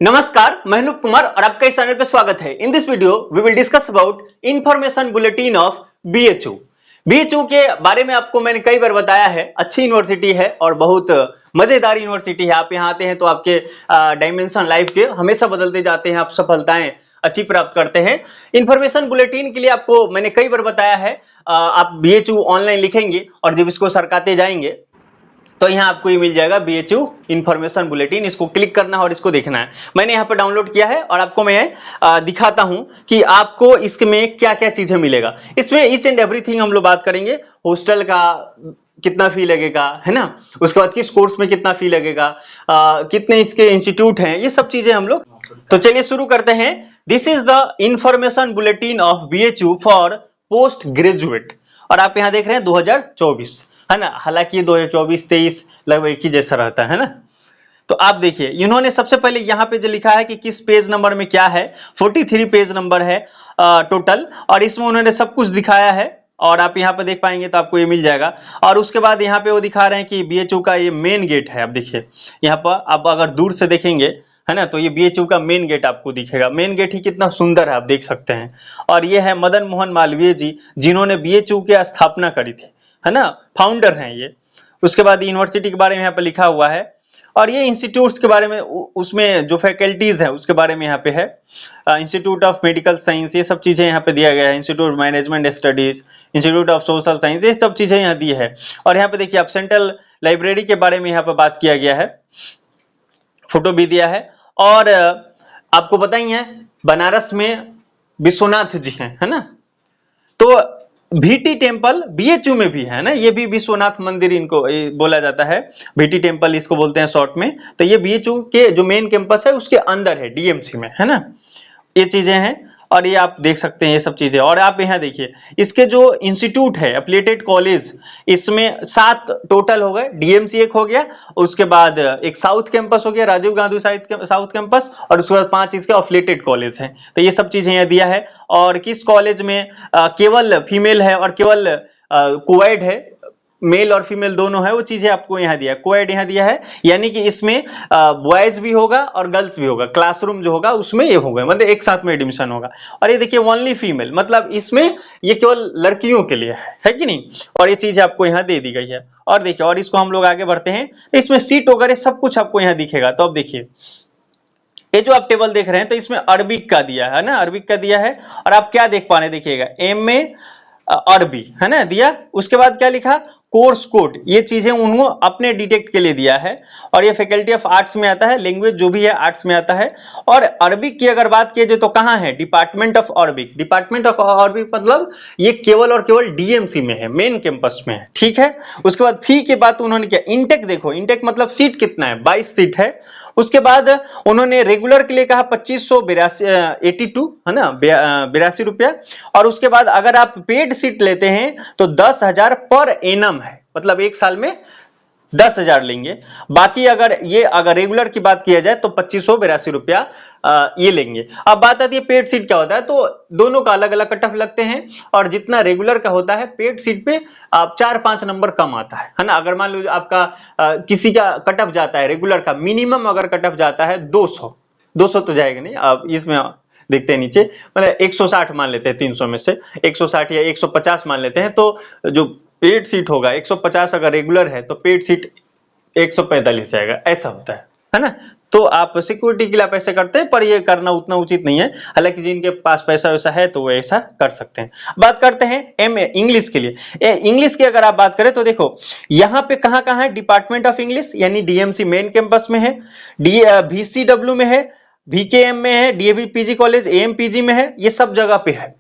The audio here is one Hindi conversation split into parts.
नमस्कार, मैं अनूप कुमार और आपका इस चैनल पे स्वागत है। In this video we will discuss about information bulletin of BHU. BHU के बारे में आपको मैंने कई बार बताया है, अच्छी यूनिवर्सिटी है और बहुत मजेदार यूनिवर्सिटी है। आप यहाँ आते हैं तो आपके डायमेंशन लाइफ के हमेशा बदलते जाते हैं, आप सफलताएं अच्छी प्राप्त करते हैं। इंफॉर्मेशन बुलेटिन के लिए आपको मैंने कई बार बताया है, आप बीएचयू ऑनलाइन लिखेंगे और जब इसको सरकाते जाएंगे तो यहाँ आपको ये मिल जाएगा बीएचयू इंफॉर्मेशन बुलेटिन। इसको क्लिक करना है और इसको देखना है। मैंने यहाँ पर डाउनलोड किया है और आपको मैं दिखाता हूँ कि आपको इसमें क्या क्या चीजें मिलेगा। इसमें ईच एंड एवरीथिंग हम लोग बात करेंगे। हॉस्टल का कितना फी लगेगा, है ना, उसके बाद किस कोर्स में कितना फी लगेगा, कितने इसके इंस्टीट्यूट हैं, ये सब चीजें हम लोग। तो चलिए शुरू करते हैं। This is the information bulletin of BHU for post graduate और आप यहाँ देख रहे हैं 2024, है ना। हालांकि 2024-23 लगभग एक ही जैसा रहता है ना। तो आप देखिए इन्होंने सबसे पहले यहाँ पे जो लिखा है कि किस पेज नंबर में क्या है, 43 पेज नंबर है टोटल, और इसमें उन्होंने सब कुछ दिखाया है और आप यहाँ पे देख पाएंगे तो आपको ये मिल जाएगा। और उसके बाद यहाँ पे वो दिखा रहे हैं कि बीएचयू का ये मेन गेट है। आप देखिए यहाँ पर आप अगर दूर से देखेंगे, है ना, तो ये बीएचयू का मेन गेट आपको दिखेगा। मेन गेट ही कितना सुंदर है, आप देख सकते हैं। और ये है मदन मोहन मालवीय जी, जिन्होंने बीएचयू की स्थापना करी थी, है ना, फाउंडर हैं ये। उसके बाद यूनिवर्सिटी के बारे में यहाँ पे लिखा हुआ है और ये इंस्टीट्यूट्स के बारे में, उसमें जो फैकल्टीज है उसके बारे में यहाँ पे है। इंस्टीट्यूट ऑफ मेडिकल साइंस, ये सब चीजें यहाँ पे दिया गया है। Institute of management studies, institute of social science, ये सब चीजें यहाँ दी है। और यहाँ पे देखिए आप सेंट्रल लाइब्रेरी के बारे में यहाँ पे बात किया गया है, फोटो भी दिया है। और आपको पता ही है बनारस में विश्वनाथ जी हैं, है ना। तो भीटी टेम्पल बीएचयू में भी है ना, ये भी विश्वनाथ मंदिर इनको बोला जाता है, भीटी टेम्पल इसको बोलते हैं शॉर्ट में। तो ये बीएचयू के जो मेन कैंपस है उसके अंदर है, डीएमसी में, है ना। ये चीजें हैं और ये आप देख सकते हैं ये सब चीजें। और आप यहाँ देखिए इसके जो इंस्टीट्यूट है एफिलिएटेड कॉलेज, इसमें 7 टोटल हो गए। डीएमसी एक हो गया, उसके बाद एक साउथ कैंपस हो गया, राजीव गांधी साउथ कैंपस, और उसके बाद 5 इसके एफिलिएटेड कॉलेज हैं। तो ये सब चीजें यहाँ दिया है। और किस कॉलेज में केवल फीमेल है और केवल कोएड है, मेल और फीमेल दोनों है, वो चीजें आपको यहाँ दिया है। कोएड यहाँ दिया है, यानी कि इसमें बॉयज भी होगा और गर्ल्स भी होगा। क्लासरूम जो होगा उसमें ये होगा, मतलब एक साथ में एडमिशन होगा। और ये देखिए ओनली फीमेल, मतलब इसमें ये केवल लड़कियों के लिए है कि नहीं। और ये चीज आपको यहाँ दे दी गई है। और देखिए, और इसको हम लोग आगे बढ़ते हैं तो इसमें सीट वगैरह सब कुछ आपको यहाँ दिखेगा। तो अब देखिए ये जो आप टेबल देख रहे हैं तो इसमें अरबिक का दिया है ना, अरबिक का दिया है। और आप क्या देख पा रहे हैं, देखिएगा MA अरबी, है ना, दिया। उसके बाद क्या लिखा, कोर्स कोड, ये चीजें उन्होंने अपने डिटेक्ट के लिए दिया है। और ये फैकल्टी ऑफ आर्ट्स में आता है, लैंग्वेज जो भी है आर्ट्स में आता है। और अरबिक की अगर बात किया जाए तो कहाँ है, department of Arabic. Department of Arabic मतलब ये केवल और केवल डीएमसी में है, मेन कैंपस में है, ठीक है। उसके बाद फी की बात उन्होंने किया। इंटेक देखो, इंटेक मतलब सीट कितना है, 22 सीट है। उसके बाद उन्होंने रेगुलर के लिए कहा 2582, है ना, 82 रुपया। और उसके बाद अगर आप पेड सीट लेते हैं तो 10,000 पर एनम है, मतलब एक साल में 10,000 लेंगे। बाकी अगर रेगुलर की बात किया जाए तो 2582 रुपया ये लेंगे। अब बात आती है पेड सीट क्या होता है, तो दोनों का अलग अलग कट ऑफ लगते हैं। और जितना रेगुलर का होता है, पेड सीट पे आप 4-5 नंबर कम आता है ना। अगर मान लो आपका किसी का कट ऑफ जाता है रेगुलर का, मिनिमम अगर कट ऑफ जाता है 200 तो जाएगा नहीं, आप इसमें देखते हैं नीचे, मतलब 160 मान लेते हैं 300 में से, 160 या 150 मान लेते हैं। तो जो पेड सीट होगा 150, अगर रेगुलर है तो पेड सीट 145 जाएगा, ऐसा होता है ना। तो आप सिक्योरिटी के लिए आप ऐसे करते हैं, पर ये करना उतना उचित नहीं है। हालांकि जिनके पास पैसा वैसा है तो वो ऐसा कर सकते हैं। बात करते हैं MA इंग्लिश के लिए। इंग्लिश की अगर आप बात करें तो देखो यहाँ पे कहाँ कहाँ है, डिपार्टमेंट ऑफ इंग्लिश यानी डीएमसी मेन कैंपस में है, VCW में है, VKM में है, DAV PG कॉलेज AMPG में है, ये सब जगह पे है।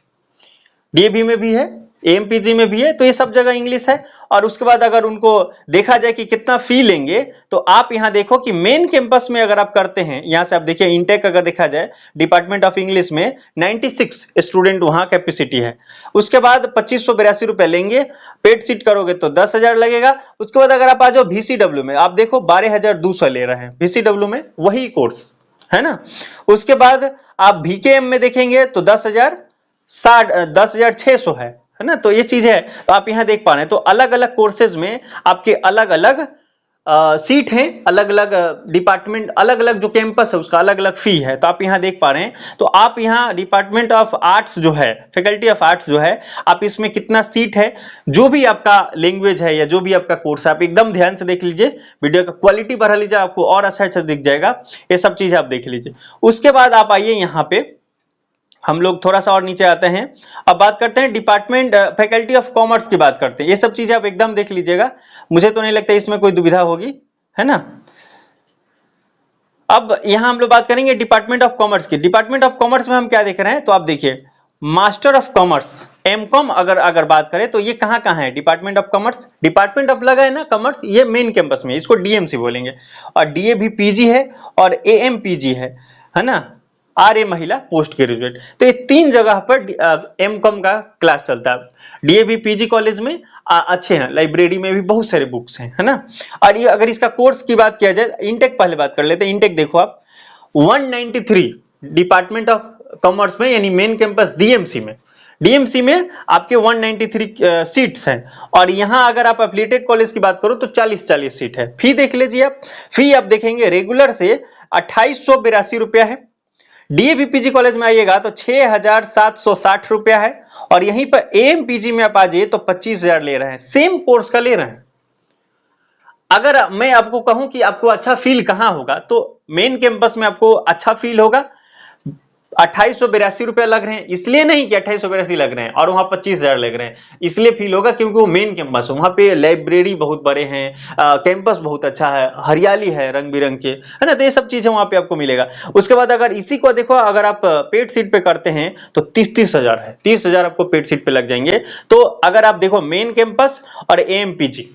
DAV में भी है, AMPG में भी है, तो ये सब जगह इंग्लिश है। और उसके बाद अगर उनको देखा जाए कि कितना फी लेंगे, तो आप यहाँ देखो कि मेन कैंपस में अगर आप करते हैं, यहाँ से आप देखिए इंटेक अगर देखा जाए डिपार्टमेंट ऑफ इंग्लिश में 96 स्टूडेंट वहां कैपेसिटी है। उसके बाद 2582 रुपए लेंगे। पेड सीट करोगे तो 10,000 लगेगा। उसके बाद अगर आप आ जाओ VCW में, आप देखो 12,200 ले रहे हैं VCW में, वही कोर्स है ना। उसके बाद आप VKM में देखेंगे तो 10,600 है ना। तो ये चीज है, तो आप यहाँ देख पा रहे हैं। तो अलग अलग कोर्सेज में आपके अलग अलग सीट हैं, अलग अलग डिपार्टमेंट, अलग अलग जो कैंपस है उसका अलग अलग फी है। तो आप यहाँ देख पा रहे हैं। तो आप यहाँ डिपार्टमेंट ऑफ आर्ट्स जो है, फैकल्टी ऑफ आर्ट्स जो है, आप इसमें कितना सीट है, जो भी आपका लैंग्वेज है या जो भी आपका कोर्स है, आप एकदम ध्यान से देख लीजिए, वीडियो का क्वालिटी बढ़ा लीजिए, आपको और अच्छा अच्छा दिख जाएगा। ये सब चीजें आप देख लीजिए। उसके बाद आप आइए यहाँ पे, हम लोग थोड़ा सा और नीचे आते हैं। अब बात करते हैं डिपार्टमेंट फैकल्टी ऑफ कॉमर्स की बात करते हैं। ये सब चीजें आप एकदम देख लीजिएगा, मुझे तो नहीं लगता इसमें कोई दुविधा होगी, है ना। अब यहां हम लोग बात करेंगे डिपार्टमेंट ऑफ कॉमर्स की। डिपार्टमेंट ऑफ कॉमर्स में हम क्या देख रहे हैं, तो आप देखिए मास्टर ऑफ कॉमर्स एमकॉम अगर बात करें तो ये कहां कहां है, department of commerce, department of लगा है ना कॉमर्स, ये मेन कैंपस में, इसको डीएमसी बोलेंगे। और डीए भी पीजी है और एएम पीजी है ना, आरए महिला पोस्ट ग्रेजुएट। तो ये तीन जगह पर एमकॉम का क्लास चलता है। डीएवी पीजी कॉलेज में अच्छे हैं, लाइब्रेरी में भी बहुत सारे बुक्स हैं, है ना। और ये अगर इसका कोर्स की बात किया जाए, इंटेक पहले बात कर लेते हैं। इंटेक देखो आप 193 डिपार्टमेंट ऑफ कॉमर्स में, यानी मेन कैंपस डीएमसी में आपके 193 सीट्स हैं। और यहां अगर आप एफिलिएटेड कॉलेज की बात करो तो 40 सीट है। फी देख लीजिए आप, फी आप देखेंगे रेगुलर से 2882 रुपया है। डीएवीपीजी कॉलेज में आइएगा तो 6760 रुपया है। और यहीं पर एएमपीजी में आप आ जाइए तो 25,000 ले रहे हैं, सेम कोर्स का ले रहे हैं। अगर मैं आपको कहूं कि आपको अच्छा फील कहां होगा, तो मेन कैंपस में आपको अच्छा फील होगा। 2882 रुपया लग रहे हैं, इसलिए नहीं कि 2882 लग रहे हैं और वहां 25,000 लग रहे हैं, इसलिए फील होगा क्योंकि वो मेन कैंपस है, वहां पे लाइब्रेरी बहुत बड़े हैं, कैंपस बहुत अच्छा है, हरियाली है रंग बिरंग के, है ना। तो ये सब चीजें वहां पे आपको मिलेगा। उसके बाद अगर इसी को देखो, अगर आप पेड सीट पे करते हैं तो 30,000 है, 30,000 आपको पेड सीट पे लग जाएंगे। तो अगर आप देखो मेन कैंपस और एएमपीजी,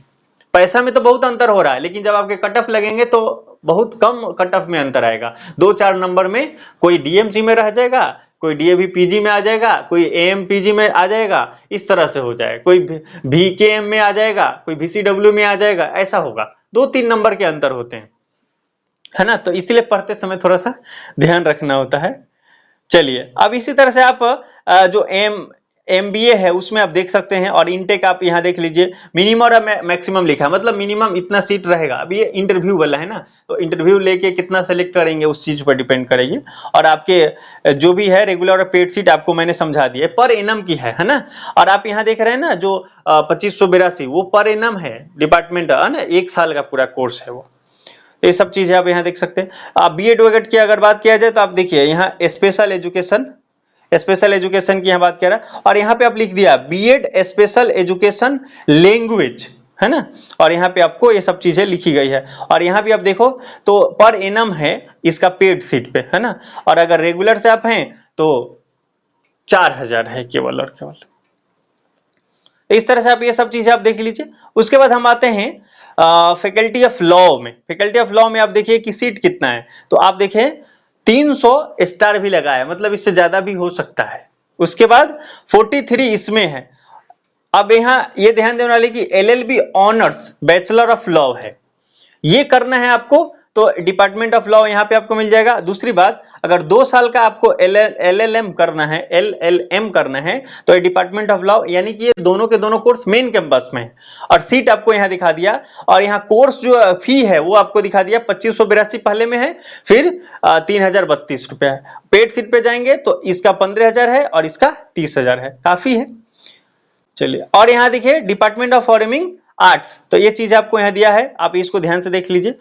पैसा में तो बहुत अंतर हो रहा है, लेकिन जब आपके कट ऑफ लगेंगे तो बहुत कम कट ऑफ में अंतर आएगा। 2-4 नंबर में कोई डीएमसी में रह जाएगा, कोई डीएवी पीजी में आ जाएगा, कोई एएमपीजी में आ जाएगा, इस तरह से हो जाएगा, कोई वीकेएम में आ जाएगा, कोई वीसीडब्ल्यू में आ जाएगा, ऐसा होगा। 2-3 नंबर के अंतर होते हैं, है ना। तो इसलिए पढ़ते समय थोड़ा सा ध्यान रखना होता है। चलिए, अब इसी तरह से आप जो एमबीए है उसमें आप देख सकते हैं। और इनटेक आप यहाँ देख लीजिए, मिनिमम और मैक्सिमम लिखा है, मतलब मिनिमम इतना सीट रहेगा। अब ये इंटरव्यू वाला है ना, तो इंटरव्यू लेके कितना सेलेक्ट करेंगे उस चीज पर डिपेंड करेगी। और आपके जो भी है रेगुलर और पेड सीट आपको मैंने समझा दिया, पर एनम की है ना। और आप यहाँ देख रहे हैं ना जो 2582 वो पर एनम है, डिपार्टमेंट है ना, 1 साल का पूरा कोर्स है वो। ये सब चीजें आप यहाँ देख सकते हैं। आप बीएड वगैरह की अगर बात किया जाए तो आप देखिए यहाँ स्पेशल एजुकेशन की यहाँ बात कर रहा है। और यहाँ पे आप लिख दिया बीएड स्पेशल एजुकेशन लैंग्वेज, है ना। और यहाँ पे आपको ये सब चीजें लिखी गई है। और यहाँ भी आप देखो तो पर एनम है इसका पेड सीट पे, है ना। और अगर रेगुलर से आप हैं तो 4,000 है केवल और केवल। इस तरह से आप ये सब चीजें आप देख लीजिए। उसके बाद हम आते हैं फैकल्टी ऑफ लॉ में। फैकल्टी ऑफ लॉ में आप देखिए कि सीट कितना है, तो आप देखिए 300 स्टार भी लगा है, मतलब इससे ज्यादा भी हो सकता है। उसके बाद 43 इसमें है। अब यहाँ ये ध्यान देने वाले कि LLB honours bachelor of law है, ये करना है आपको तो डिपार्टमेंट ऑफ लॉ यहाँ पे आपको मिल जाएगा। दूसरी बात, अगर 2 साल का आपको एलएलएम करना है, एलएलएम करना है, तो ये डिपार्टमेंट ऑफ लॉ, यानी कि ये दोनों के दोनों कोर्स मेन कैंपस में है। और सीट आपको यहाँ दिखा दिया। और यहाँ कोर्स जो फी है वो आपको दिखा दिया 2582 पहले में है, फिर 3032 रुपया है। पेड सीट पे जाएंगे तो इसका 15,000 है और इसका 30,000 है, काफी है। चलिए, और यहाँ देखिए डिपार्टमेंट ऑफ फार्मिंग आर्ट्स, तो ये चीज आपको यहाँ दिया है, आप इसको ध्यान से देख लीजिए।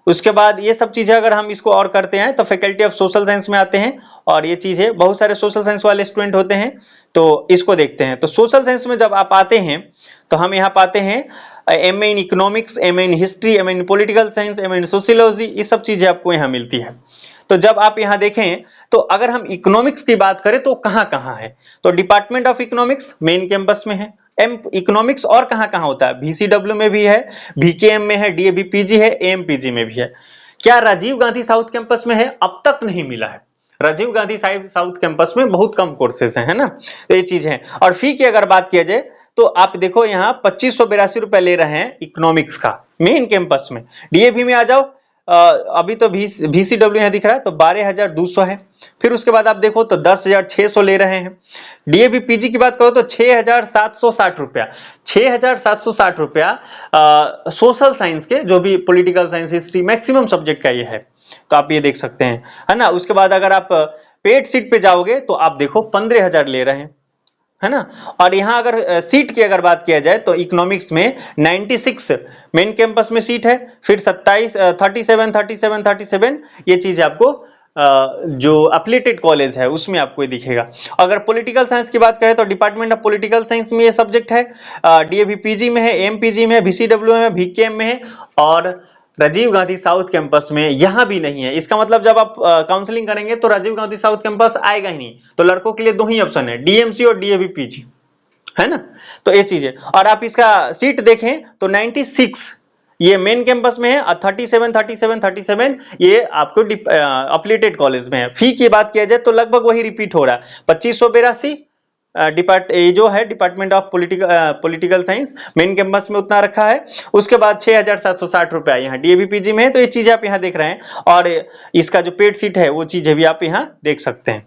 उसके बाद ये सब चीजें अगर हम इसको और करते हैं तो फैकल्टी ऑफ सोशल साइंस में आते हैं। और ये चीजें बहुत सारे सोशल साइंस वाले स्टूडेंट होते हैं, तो इसको देखते हैं। तो सोशल साइंस में जब आप आते हैं तो हम यहाँ पाते हैं MA in economics, MA in history, MA in political science, MA in sociology, ये सब चीजें आपको यहाँ मिलती है। तो जब आप यहाँ देखें तो अगर हम इकोनॉमिक्स की बात करें तो कहाँ कहाँ है, तो department of economics main campus में है। इकोनॉमिक्स और कहाँ कहाँ होता है, VCW में भी है, VKM में है, DAVPG है, AMPG में भी है। क्या राजीव गांधी साउथ कैंपस में है? अब तक नहीं मिला है। राजीव गांधी साउथ कैंपस में बहुत कम कोर्सेज हैं, है ना। तो ये चीज है। और फी की अगर बात किया जाए तो आप देखो यहाँ 2582 रुपए ले रहे हैं इकोनॉमिक्स का मेन कैंपस में। DAV में आ जाओ अभी तो VCW यहाँ दिख रहा है तो 12,200 है। फिर उसके बाद आप देखो तो 10,600 ले रहे हैं। DAV PG की बात करो तो 6,760 रुपया, 6,760 रुपया सोशल साइंस के, जो भी political science, history, maximum subject का ये है, तो आप ये देख सकते हैं, है ना। उसके बाद अगर आप पेड सीट पे जाओगे तो आप देखो 15,000 ले रहे हैं, है ना। और यहाँ अगर सीट की अगर बात किया जाए तो इकोनॉमिक्स में 96 मेन कैंपस में सीट है, फिर 27 37 ये चीज आपको जो एफिलिएटेड कॉलेज है उसमें आपको ये दिखेगा। अगर पॉलिटिकल साइंस की बात करें तो डिपार्टमेंट ऑफ पॉलिटिकल साइंस में ये सब्जेक्ट है, DAV PG में है, MPG में है, VCW में, VKM में है, और राजीव गांधी साउथ कैंपस में यहां भी नहीं है। इसका मतलब जब आप काउंसलिंग करेंगे तो राजीव गांधी साउथ कैंपस आएगा ही नहीं। तो लड़कों के लिए दो ही ऑप्शन है, DMC और DAV PG, है ना। तो ये चीज है। और आप इसका सीट देखें तो 96 ये मेन कैंपस में है, और 37 ये आपको एफिलिएटेड कॉलेज में है। फी की बात किया जाए तो लगभग वही रिपीट हो रहा है, 2582 ये जो है department of political science main campus में उतना रखा है। उसके बाद 6,760 रुपया यहाँ DAV PG में है। तो ये चीजें आप यहाँ देख रहे हैं, और इसका जो पेड सीट है वो चीजें भी आप यहाँ देख सकते हैं।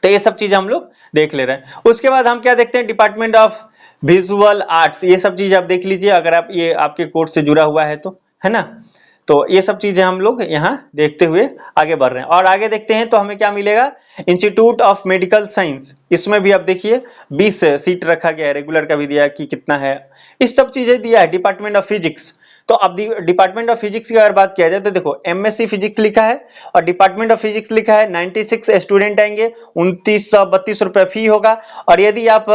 तो ये सब चीजें हम लोग देख ले रहे हैं। उसके बाद हम क्या देखते हैं, डिपार्टमेंट ऑफ विजुअल आर्ट्स, ये सब चीज आप देख लीजिए अगर आप ये आपके कोर्स से जुड़ा हुआ है तो, है ना। तो ये सब चीजें हम लोग यहाँ देखते हुए आगे बढ़ रहे हैं। और आगे देखते हैं तो हमें क्या मिलेगा, इंस्टीट्यूट ऑफ मेडिकल साइंस, इसमें भी आप देखिए 20 सीट रखा गया है, रेगुलर का भी दिया कि कितना है, इस सब चीजें दिया है। डिपार्टमेंट ऑफ फिजिक्स, तो अब डिपार्टमेंट ऑफ फिजिक्स की अगर बात किया जाए तो देखो MSc फिजिक्स लिखा है और डिपार्टमेंट ऑफ फिजिक्स लिखा है, 96 स्टूडेंट आएंगे, 2932 रुपए फी होगा। और यदि आप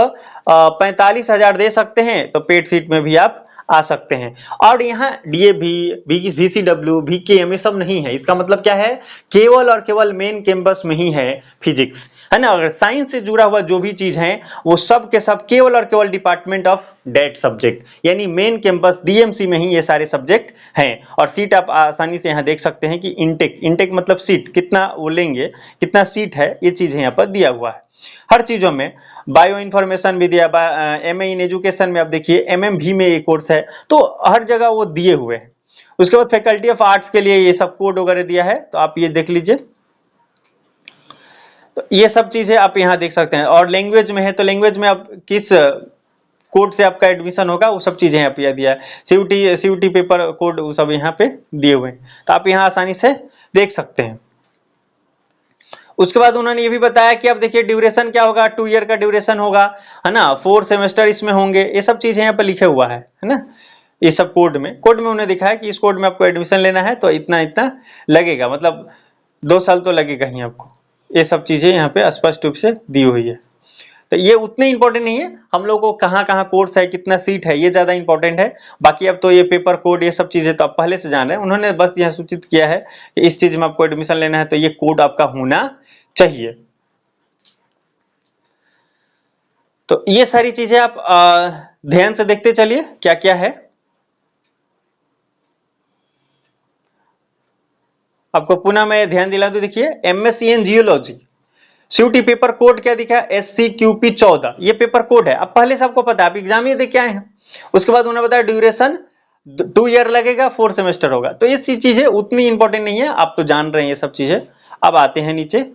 45,000 दे सकते हैं तो पेड सीट में भी आप आ सकते हैं। और यहाँ DAV, VCW, VKM ये सब नहीं है। इसका मतलब क्या है, केवल और केवल मेन कैंपस में ही है फिजिक्स, है ना। अगर साइंस से जुड़ा हुआ जो भी चीज है वो सब के सब केवल और केवल डिपार्टमेंट ऑफ डेट सब्जेक्ट, यानी मेन कैंपस DMC में ही ये सारे सब्जेक्ट हैं। और सीट आप आसानी से यहाँ देख सकते हैं कि इनटेक मतलब सीट कितना वो लेंगे, कितना सीट है, ये चीज यहाँ पर दिया हुआ है। हर चीजों में बायो इंफॉर्मेशन भी दिया, MA इन एजुकेशन में आप देखिए MMV में ये कोर्स है, तो हर जगह वो दिए हुए हैं। उसके बाद फैकल्टी ऑफ आर्ट्स के लिए ये सब कोड वगैरह दिया है, तो आप ये देख लीजिए। तो ये सब चीजें आप यहाँ देख सकते हैं। और लैंग्वेज में है तो लैंग्वेज में आप किस कोड से आपका एडमिशन होगा वो सब चीजें यहाँ पे दिया है। CUT पेपर कोड वो सब यहाँ पे दिए हुए हैं, तो आप यहाँ आसानी से देख सकते हैं। उसके बाद उन्होंने ये भी बताया कि अब देखिए ड्यूरेशन क्या होगा, 2 ईयर का ड्यूरेशन होगा, है ना, 4 सेमेस्टर इसमें होंगे, ये सब चीजें यहाँ पे लिखे हुआ है ना। ये सब कोड में उन्होंने दिखाया कि इस कोड में आपको एडमिशन लेना है तो इतना इतना लगेगा, मतलब 2 साल तो लगेगा ही आपको। ये सब चीजें यहाँ पे स्पष्ट रूप से दी हुई है। तो ये उतने इंपॉर्टेंट नहीं है, हम लोग को कहाँ कहाँ कोर्स है, कितना सीट है, ये ज्यादा इंपॉर्टेंट है। बाकी अब तो ये पेपर कोड ये सब चीजें तो आप पहले से जान रहे हैं। उन्होंने बस यहाँ सूचित किया है कि इस चीज में आपको एडमिशन लेना है तो ये कोड आपका होना चाहिए। तो ये सारी चीजें आप ध्यान से देखते चलिए क्या क्या है। आपको पुनः मैं ध्यान दिला दूं, देखिए MSc इन जियोलॉजी CUT पेपर कोड क्या दिखा है, SCQP 14, ये पेपर कोड है। अब पहले से आपको पता है, आप एग्जाम ये दे के आए हैं। उसके बाद उन्होंने बताया ड्यूरेशन 2 ईयर लगेगा, 4 सेमेस्टर होगा। तो ये चीजें उतनी इंपॉर्टेंट नहीं है, आप तो जान रहे हैं ये सब चीजें। अब आते हैं नीचे,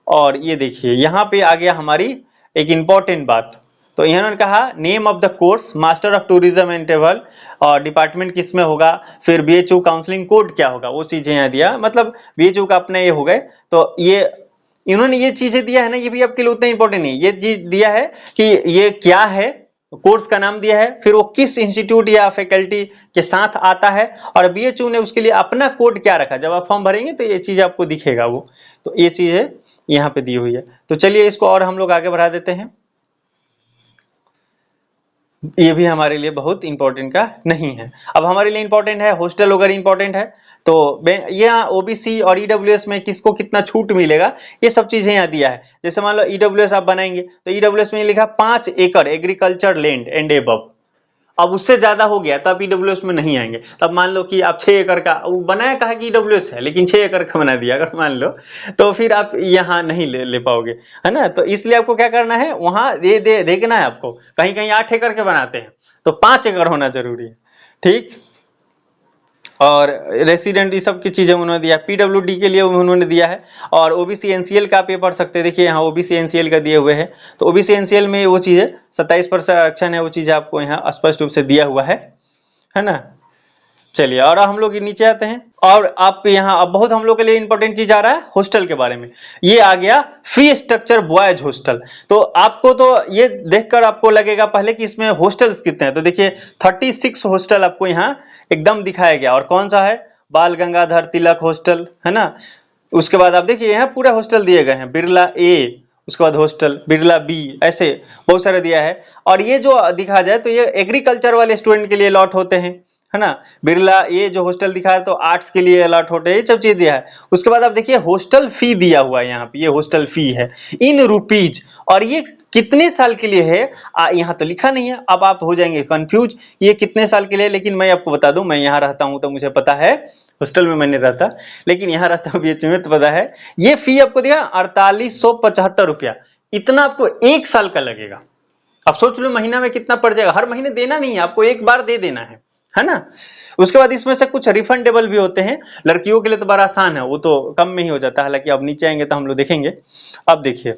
और ये देखिए यहाँ पे आ गया हमारी एक इंपॉर्टेंट बात। तो इन्होंने कहा name of the course, master of tourism and travel, और डिपार्टमेंट किस में होगा, फिर BHU काउंसलिंग कोड क्या होगा, वो चीजें यहाँ दिया। मतलब BHU का अपने ये हो गए। तो ये इन्होंने ये चीजें दिया है ना, ये भी आपके लिए उतना इंपॉर्टेंट नहीं। ये चीज दिया है कि ये क्या है, कोर्स का नाम दिया है, फिर वो किस इंस्टीट्यूट या फैकल्टी के साथ आता है, और BHU ने उसके लिए अपना कोड क्या रखा। जब आप फॉर्म भरेंगे तो ये चीज आपको दिखेगा वो। तो ये चीज है यहाँ पे दी हुई है। तो चलिए इसको और हम लोग आगे बढ़ा देते हैं। ये भी हमारे लिए बहुत इंपॉर्टेंट का नहीं है। अब हमारे लिए इंपॉर्टेंट है हॉस्टल वगैरह इंपॉर्टेंट है। तो यहाँ OBC और EWS में किसको कितना छूट मिलेगा, ये सब चीजें यहाँ दिया है। जैसे मान लो EWS आप बनाएंगे तो EWS में लिखा 5 एकड़ एग्रीकल्चर लैंड एंड एबव। अब उससे ज्यादा हो गया तो आप EWS में नहीं आएंगे। तब मान लो कि आप 6 एकड़ का, वो बनाया कहा कि EWS है लेकिन 6 एकड़ का बना दिया अगर मान लो, तो फिर आप यहाँ नहीं ले पाओगे, है ना। तो इसलिए आपको क्या करना है, वहां देखना है आपको, कहीं कहीं 8 एकड़ के बनाते हैं तो 5 एकड़ होना जरूरी है, ठीक। और रेसिडेंट ये सब की चीज़ें उन्होंने दिया है। पीडब्ल्यूडी के लिए उन्होंने दिया है। और ओबीसी एनसीएल का आप ये पढ़ सकते हैं, देखिए यहाँ ओबीसी एनसीएल का दिए हुए हैं। तो ओबीसी एनसीएल में वो चीज़ें 27% आरक्षण है, वो चीज़ें आपको यहाँ स्पष्ट रूप से दिया हुआ है ना। चलिए और हम लोग नीचे आते हैं और आप यहाँ अब बहुत हम लोग के लिए इंपॉर्टेंट चीज आ रहा है हॉस्टल के बारे में। ये आ गया फी स्ट्रक्चर बॉयज हॉस्टल। तो आपको तो ये देखकर आपको लगेगा पहले कि इसमें हॉस्टल्स कितने हैं। तो देखिए 36 हॉस्टल आपको यहाँ एकदम दिखाया गया। और कौन सा है? बाल गंगाधर तिलक हॉस्टल, है ना। उसके बाद आप देखिए यहाँ पूरा हॉस्टल दिए गए हैं, बिरला ए, उसके बाद हॉस्टल बिरला बी, ऐसे बहुत सारे दिया है। और ये जो दिखा जाए तो ये एग्रीकल्चर वाले स्टूडेंट के लिए अलॉट होते हैं, है ना। बिरला ये जो हॉस्टल दिखा है तो आर्ट्स के लिए अलॉट होते हैं, ये सब चीज दिया है। उसके बाद आप देखिए हॉस्टल फी दिया हुआ है यहाँ पे, ये हॉस्टल फी है इन रुपीज। और ये कितने साल के लिए है यहाँ तो लिखा नहीं है। अब आप हो जाएंगे कंफ्यूज ये कितने साल के लिए। लेकिन मैं आपको बता दूं, मैं यहाँ रहता हूँ तो मुझे पता है, हॉस्टल में मैंने रहता, लेकिन यहाँ रहता हूँ बीएचयू में तो पता है। ये फी आपको दिया 4875 रुपया, इतना आपको एक साल का लगेगा। अब सोच लो महीना में कितना पड़ जाएगा। हर महीने देना नहीं है आपको, एक बार दे देना है ना। उसके बाद इसमें से कुछ रिफंडेबल भी होते हैं। लड़कियों के लिए तो बड़ा आसान है, वो तो कम में ही हो जाता है। हालांकि अब नीचे आएंगे तो हम लोग देखेंगे। अब देखिए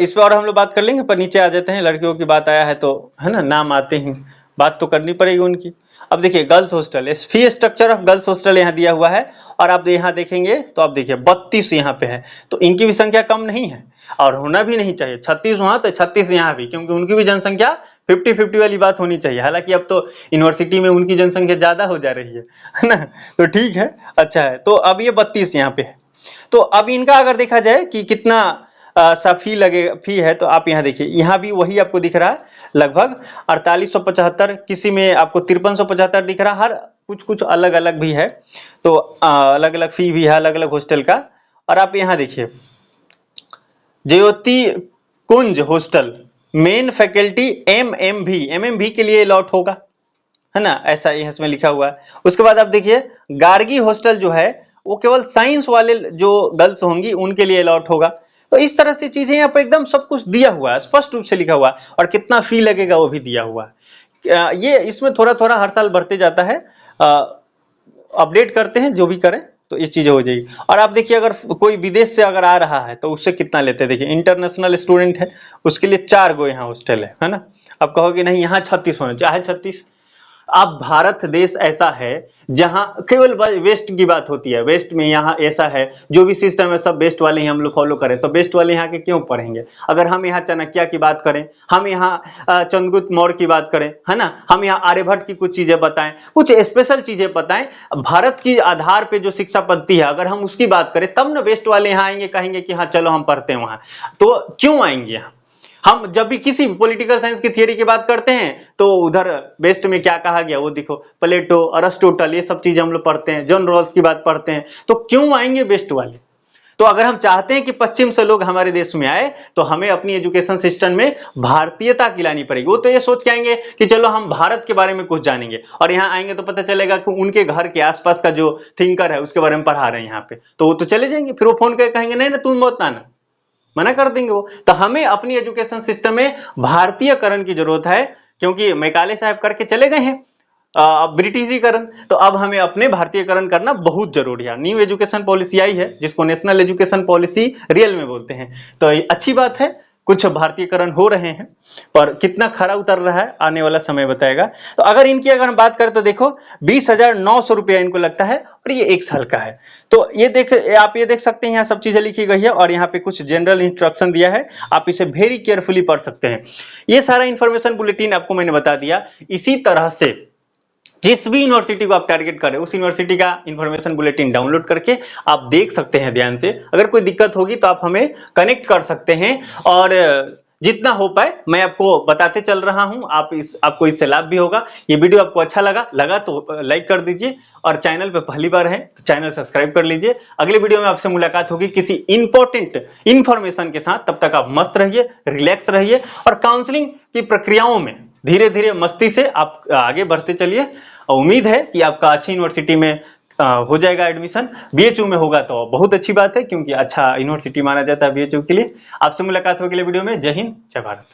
इस पर और हम लोग बात कर लेंगे, पर नीचे आ जाते हैं। लड़कियों की बात आया है तो, है ना, नाम आते हैं, बात तो करनी पड़ेगी उनकी। अब देखिए girls hostel, fee structure of girls hostel यहाँ दिया हुआ है। और आप यहाँ देखेंगे तो आप देखिए 32 यहाँ पे है, तो इनकी भी संख्या कम नहीं है और होना भी नहीं चाहिए। 36 वहां तो 36 यहाँ भी, क्योंकि उनकी भी जनसंख्या 50-50 वाली बात होनी चाहिए। हालांकि अब तो यूनिवर्सिटी में उनकी जनसंख्या ज्यादा हो जा रही है ना। तो ठीक है, अच्छा है। तो अब ये 32 यहाँ पे है। तो अब इनका अगर देखा जाए कि कितना सा फी लगेगा, फी है, तो आप यहाँ देखिए, यहाँ भी वही आपको दिख रहा है लगभग 4875, किसी में आपको 5375 दिख रहा है। हर कुछ अलग अलग भी है, तो अलग अलग फी भी है अलग अलग हॉस्टल का। और आप यहाँ देखिए ज्योति कुंज हॉस्टल मेन फैकल्टी एमएमवी के लिए अलॉट होगा, है ना, ऐसा इसमें लिखा हुआ है। उसके बाद आप देखिए गार्गी हॉस्टल जो है वो केवल साइंस वाले जो गर्ल्स होंगी उनके लिए अलॉट होगा। तो इस तरह से चीजें यहाँ पे एकदम सब कुछ दिया हुआ है, स्पष्ट रूप से लिखा हुआ है। और कितना फी लगेगा वो भी दिया हुआ है। ये इसमें थोड़ा थोड़ा हर साल बढ़ते जाता है, अपडेट करते हैं जो भी करें तो ये चीजें हो जाएगी। और आप देखिए अगर कोई विदेश से अगर आ रहा है तो उससे कितना लेते हैं। देखिए इंटरनेशनल स्टूडेंट है, उसके लिए 4 गो यहाँ हॉस्टल है ना। अब कहोगे नहीं यहाँ 36 होना चाहिए, 36। अब भारत देश ऐसा है जहां केवल वेस्ट की बात होती है। वेस्ट में यहाँ ऐसा है, जो भी सिस्टम है सब वेस्ट वाले ही हम लोग फॉलो करें, तो वेस्ट वाले यहाँ के क्यों पढ़ेंगे। अगर हम यहाँ चाणक्य की बात करें, हम यहाँ चंद्रगुप्त मौर्य की बात करें, है ना, हम यहाँ आर्यभट्ट की कुछ चीजें बताएं, कुछ स्पेशल चीजें बताएं, भारत की आधार पे जो शिक्षा पद्धति है अगर हम उसकी बात करें, तब ना वेस्ट वाले यहाँ आएंगे, कहेंगे कि हाँ चलो हम पढ़ते हैं वहां। तो क्यों आएंगे यहाँ। हम जब भी किसी पॉलिटिकल साइंस की थियरी की बात करते हैं तो उधर वेस्ट में क्या कहा गया वो देखो, प्लेटो, अरिस्टोटल, ये सब चीजें हम लोग पढ़ते हैं, जॉन रॉल्स की बात पढ़ते हैं। तो क्यों आएंगे वेस्ट वाले। तो अगर हम चाहते हैं कि पश्चिम से लोग हमारे देश में आए तो हमें अपनी एजुकेशन सिस्टम में भारतीयता की लानी पड़ेगी। वो तो ये सोच के आएंगे कि चलो हम भारत के बारे में कुछ जानेंगे, और यहाँ आएंगे तो पता चलेगा कि उनके घर के आसपास का जो थिंकर है उसके बारे में पढ़ा रहे हैं यहाँ पे, तो वो तो चले जाएंगे। फिर वो फोन करके कहेंगे नहीं ना तुम मत आना, मना कर देंगे वो। तो हमें अपनी एजुकेशन सिस्टम में भारतीयकरण की जरूरत है, क्योंकि मैकाले साहब करके चले गए हैं ब्रिटिशीकरण, तो अब हमें अपने भारतीयकरण करना बहुत जरूरी है। न्यू एजुकेशन पॉलिसी आई है जिसको नेशनल एजुकेशन पॉलिसी रियल में बोलते हैं। तो अच्छी बात है, कुछ भारतीयकरण हो रहे हैं, पर कितना खरा उतर रहा है आने वाला समय बताएगा। तो अगर इनकी अगर हम बात करें तो देखो 20,900 रुपया इनको लगता है, और ये 1 साल का है। तो ये आप ये देख सकते हैं, यहाँ सब चीजें लिखी गई है और यहाँ पे कुछ जनरल इंस्ट्रक्शन दिया है, आप इसे वेरी केयरफुली पढ़ सकते हैं। ये सारा इंफॉर्मेशन बुलेटिन आपको मैंने बता दिया। इसी तरह से जिस भी यूनिवर्सिटी को आप टारगेट करें उस यूनिवर्सिटी का इंफॉर्मेशन बुलेटिन डाउनलोड करके आप देख सकते हैं ध्यान से। अगर कोई दिक्कत होगी तो आप हमें कनेक्ट कर सकते हैं, और जितना हो पाए मैं आपको बताते चल रहा हूं। आपको इससे लाभ भी होगा। ये वीडियो आपको अच्छा लगा तो लाइक कर दीजिए, और चैनल पे पहली बार है तो चैनल सब्सक्राइब कर लीजिए। अगले वीडियो में आपसे मुलाकात होगी किसी इंपॉर्टेंट इंफॉर्मेशन के साथ। तब तक आप मस्त रहिए, रिलैक्स रहिए, और काउंसलिंग की प्रक्रियाओं में धीरे धीरे मस्ती से आप आगे बढ़ते चलिए। उम्मीद है कि आपका अच्छी यूनिवर्सिटी में हो जाएगा एडमिशन। बीएचयू में होगा तो बहुत अच्छी बात है, क्योंकि अच्छा यूनिवर्सिटी माना जाता है बीएचयू के लिए। आपसे मुलाकात होगी अगले वीडियो में। जय हिंद, जय भारत।